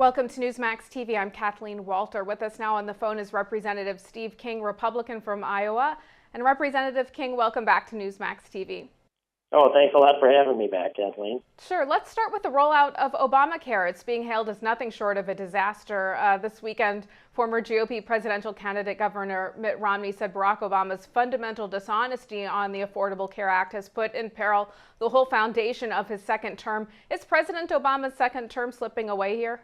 Welcome to Newsmax TV. I'm Kathleen Walter. With us now on the phone is Representative Steve King, Republican from Iowa. And Representative King, welcome back to Newsmax TV. Oh, thanks a lot for having me back, Kathleen. Sure. Let's start with the rollout of Obamacare. It's being hailed as nothing short of a disaster. This weekend, former GOP presidential candidate Governor Mitt Romney said Barack Obama's fundamental dishonesty on the Affordable Care Act has put in peril the whole foundation of his second term. Is President Obama's second term slipping away here?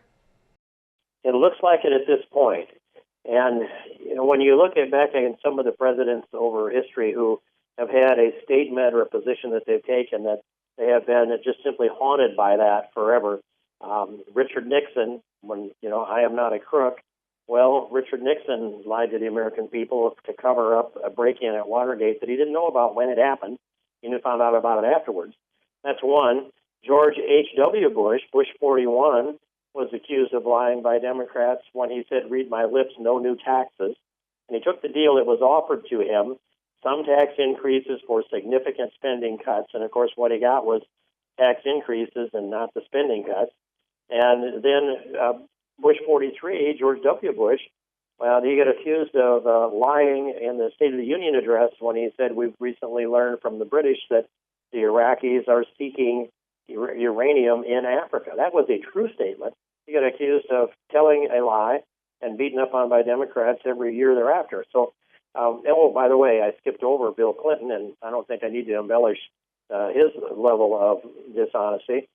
It looks like it at this point. And, when you look back at some of the presidents over history who have had a statement or a position that they've taken that they have been just simply haunted by that forever. Richard Nixon, when, I am not a crook. Well, Richard Nixon lied to the American people to cover up a break-in at Watergate that he didn't know about when it happened. He found out about it afterwards. That's one. George H.W. Bush, Bush 41, was accused of lying by Democrats when he said, "Read my lips, no new taxes." And he took the deal that was offered to him, some tax increases for significant spending cuts. And, of course, what he got was tax increases and not the spending cuts. And then Bush 43, George W. Bush, he got accused of lying in the State of the Union address when he said, "We've recently learned from the British that the Iraqis are seeking uranium in Africa." That was a true statement. He got accused of telling a lie and beaten up on by Democrats every year thereafter. So, by the way, I skipped over Bill Clinton, and I don't think I need to embellish his level of dishonesty.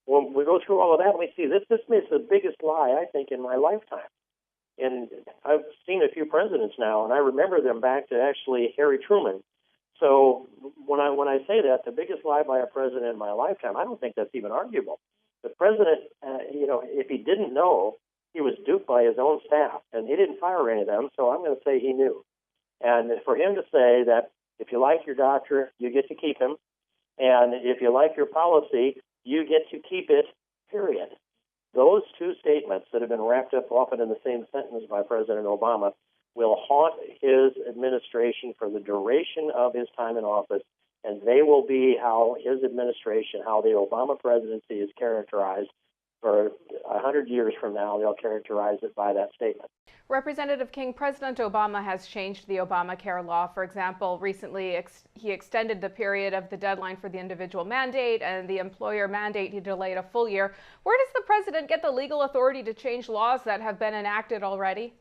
When we go through all of that, we see this is the biggest lie, I think, in my lifetime. And I've seen a few presidents now, and I remember them back to actually Harry Truman. So when I say that, the biggest lie by a president in my lifetime, I don't think that's even arguable. The president, if he didn't know, he was duped by his own staff, and he didn't fire any of them, so I'm going to say he knew. And for him to say that if you like your doctor, you get to keep him, and if you like your policy, you get to keep it, period. Those two statements that have been wrapped up often in the same sentence by President Obama will haunt his administration for the duration of his time in office, and they will be how his administration, how the Obama presidency is characterized for 100 years from now. They'll characterize it by that statement. Representative King, President Obama has changed the Obamacare law. For example, recently he extended the period of the deadline for the individual mandate, and the employer mandate he delayed a full year. Where does the president get the legal authority to change laws that have been enacted already?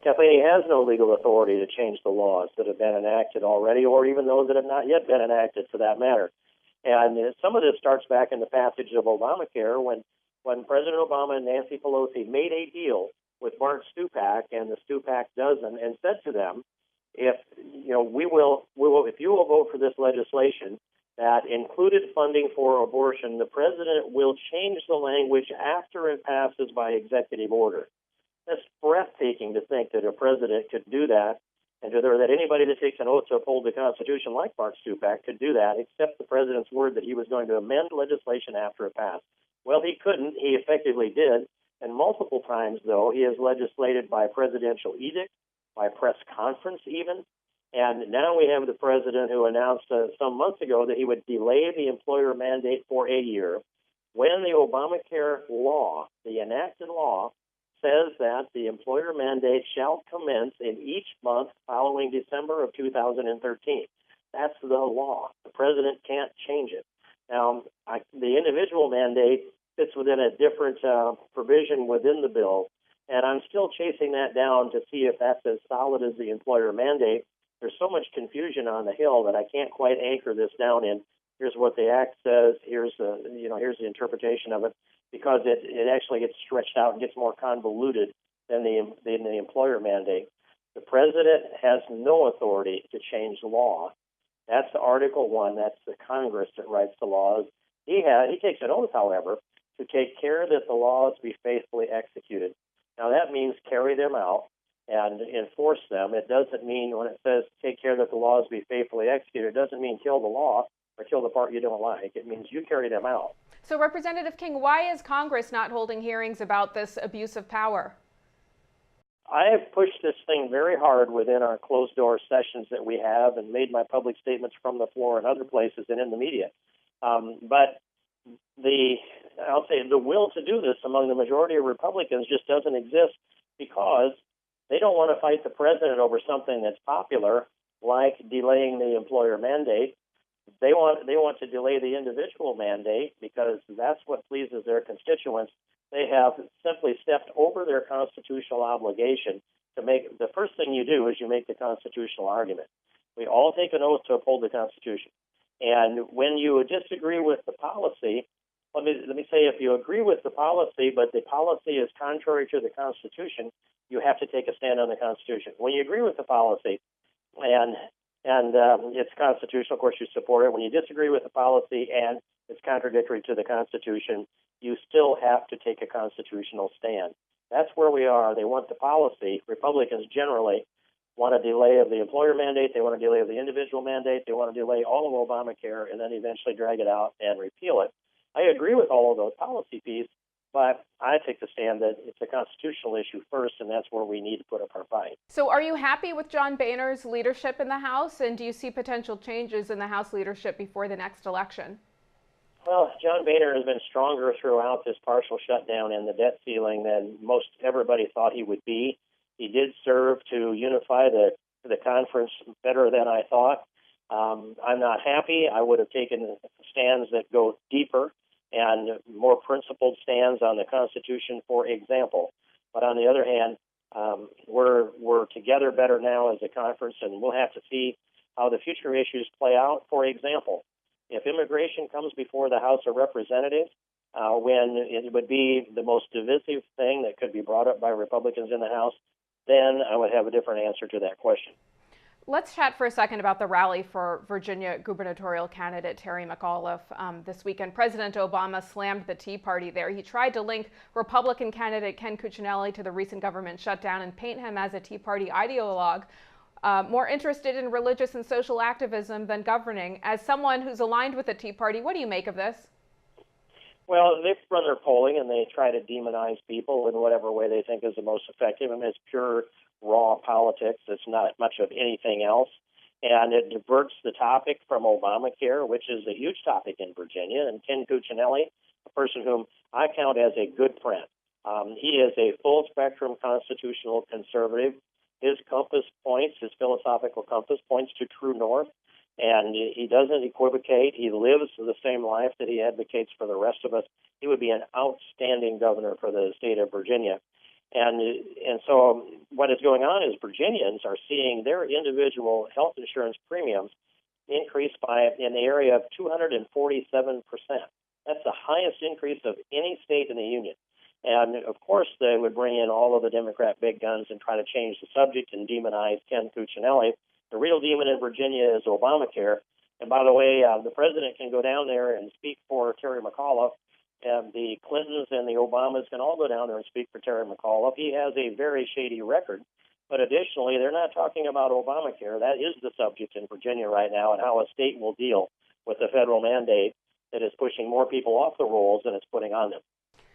Kathleen, he has no legal authority to change the laws that have been enacted already, or even those that have not yet been enacted, for that matter. And some of this starts back in the passage of Obamacare when President Obama and Nancy Pelosi made a deal with Bart Stupak and the Stupak dozen and said to them, if you will vote for this legislation that included funding for abortion, the president will change the language after it passes by executive order. That's breathtaking to think that a president could do that, and that anybody that takes an oath to uphold the Constitution like Bart Stupak could do that, except the president's word that he was going to amend legislation after it passed. Well, he couldn't. He effectively did. And multiple times, though, he has legislated by presidential edict, by press conference even. And now we have the president who announced some months ago that he would delay the employer mandate for a year when the Obamacare law, the enacted law, says that the employer mandate shall commence in each month following December of 2013. That's the law. The president can't change it. Now, the individual mandate fits within a different provision within the bill, and I'm still chasing that down to see if that's as solid as the employer mandate. There's so much confusion on the Hill that I can't quite anchor this down in. Here's what the act says. Here's the interpretation of it, because it actually gets stretched out and gets more convoluted than the employer mandate. The president has no authority to change law. That's Article 1. That's the Congress that writes the laws. He takes an oath, however, to take care that the laws be faithfully executed. Now, that means carry them out and enforce them. It doesn't mean, when it says take care that the laws be faithfully executed, it doesn't mean kill the law or kill the part you don't like. It means you carry them out. So, Representative King, why is Congress not holding hearings about this abuse of power? I have pushed this thing very hard within our closed-door sessions that we have and made my public statements from the floor and other places and in the media. But the I'll say the will to do this among the majority of Republicans just doesn't exist because they don't want to fight the president over something that's popular, like delaying the employer mandate. They want to delay the individual mandate because that's what pleases their constituents. They have simply stepped over their constitutional obligation to make the first thing you do is you make the constitutional argument. We all take an oath to uphold the Constitution. And when you disagree with the policy, let me say, if you agree with the policy, but the policy is contrary to the Constitution, you have to take a stand on the Constitution. When you agree with the policy and it's constitutional, of course, you support it. When you disagree with the policy and it's contradictory to the Constitution, you still have to take a constitutional stand. That's where we are. They want the policy. Republicans generally want a delay of the employer mandate. They want a delay of the individual mandate. They want to delay all of Obamacare and then eventually drag it out and repeal it. I agree with all of those policy pieces, but I take the stand that it's a constitutional issue first, and that's where we need to put up our fight. So are you happy with John Boehner's leadership in the House, and do you see potential changes in the House leadership before the next election? Well, John Boehner has been stronger throughout this partial shutdown and the debt ceiling than most everybody thought he would be. He did serve to unify the conference better than I thought. I'm not happy. I would have taken stands that go deeper and more principled stands on the Constitution, for example. But on the other hand, we're together better now as a conference, and we'll have to see how the future issues play out. For example, if immigration comes before the House of Representatives, when it would be the most divisive thing that could be brought up by Republicans in the House, then I would have a different answer to that question. Let's chat for a second about the rally for Virginia gubernatorial candidate Terry McAuliffe this weekend. President Obama slammed the Tea Party there. He tried to link Republican candidate Ken Cuccinelli to the recent government shutdown and paint him as a Tea Party ideologue, more interested in religious and social activism than governing. As someone who's aligned with the Tea Party, what do you make of this? Well, they've run their polling and they try to demonize people in whatever way they think is the most effective. I mean, it's pure, raw politics. It's not much of anything else. And it diverts the topic from Obamacare, which is a huge topic in Virginia. And Ken Cuccinelli, a person whom I count as a good friend, he is a full spectrum constitutional conservative. His compass points, his philosophical compass points to true north. And he doesn't equivocate. He lives the same life that he advocates for the rest of us. He would be an outstanding governor for the state of Virginia. And so what is going on is Virginians are seeing their individual health insurance premiums increase by in the area of 247%. That's the highest increase of any state in the union. And of course, they would bring in all of the Democrat big guns and try to change the subject and demonize Ken Cuccinelli. The real demon in Virginia is Obamacare. And by the way, the president can go down there and speak for Terry McAuliffe. And the Clintons and the Obamas can all go down there and speak for Terry McAuliffe. He has a very shady record. But additionally, they're not talking about Obamacare. That is the subject in Virginia right now, and how a state will deal with the federal mandate that is pushing more people off the rolls than it's putting on them.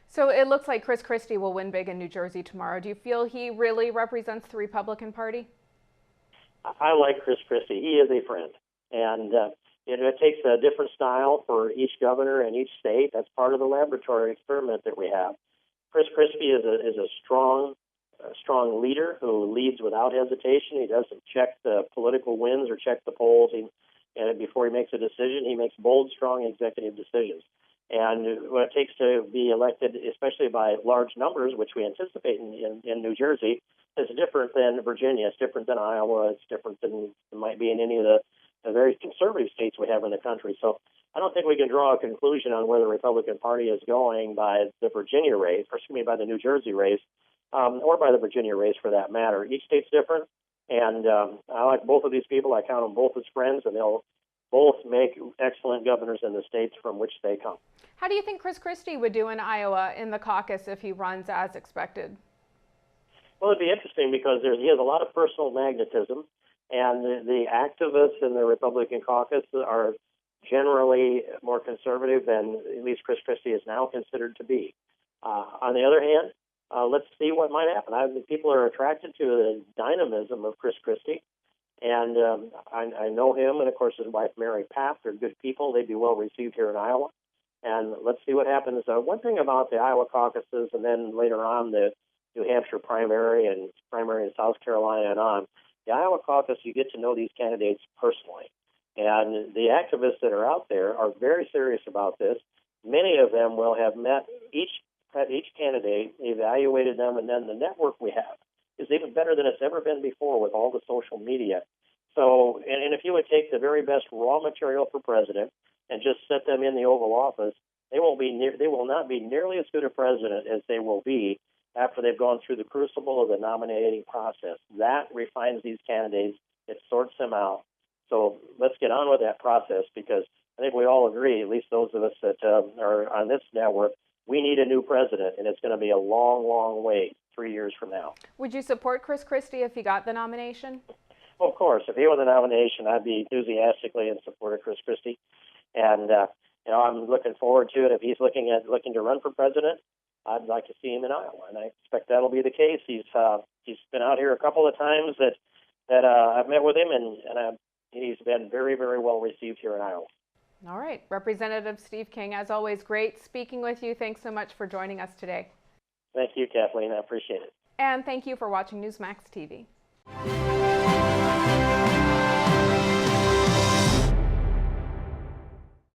So it looks like Chris Christie will win big in New Jersey tomorrow. Do you feel he really represents the Republican Party? I like Chris Christie. He is a friend. And it takes a different style for each governor and each state. That's part of the laboratory experiment that we have. Chris Christie is a strong leader who leads without hesitation. He doesn't check the political winds or check the polls. And before he makes a decision, he makes bold, strong executive decisions. And what it takes to be elected, especially by large numbers, which we anticipate in New Jersey, is different than Virginia. It's different than Iowa. It's different than it might be in any of the very conservative states we have in the country. So I don't think we can draw a conclusion on where the Republican Party is going by the Virginia race, or excuse me, by the New Jersey race, or by the Virginia race for that matter. Each state's different, and I like both of these people. I count them both as friends, and they'll both make excellent governors in the states from which they come. How do you think Chris Christie would do in Iowa in the caucus if he runs as expected? Well, it'd be interesting because he has a lot of personal magnetism, and the activists in the Republican caucus are generally more conservative than at least Chris Christie is now considered to be. On the other hand, let's see what might happen. People are attracted to the dynamism of Chris Christie, and I know him, and of course his wife Mary Paff. They're good people. They'd be well received here in Iowa. and let's see what happens. One thing about the Iowa caucuses, and then later on the New Hampshire primary and primary in South Carolina and on, the Iowa caucus, you get to know these candidates personally. And the activists that are out there are very serious about this. Many of them will have met each candidate, evaluated them, and then the network we have is even better than it's ever been before with all the social media. So, and if you would take the very best raw material for president and just set them in the Oval Office, they will not be nearly as good a president as they will be after they've gone through the crucible of the nominating process. That refines these candidates. It sorts them out. So let's get on with that process, because I think we all agree, at least those of us that are on this network, we need a new president, and it's going to be a long, long wait, 3 years from now. Would you support Chris Christie if he got the nomination? Well, of course. If he won the nomination, I'd be enthusiastically in support of Chris Christie. And, I'm looking forward to it. If he's looking to run for president, I'd like to see him in Iowa, and I expect that'll be the case. He's been out here a couple of times that I've met with him, and he's been very, very well received here in Iowa. All right. Representative Steve King, as always, great speaking with you. Thanks so much for joining us today. Thank you, Kathleen. I appreciate it. And thank you for watching Newsmax TV.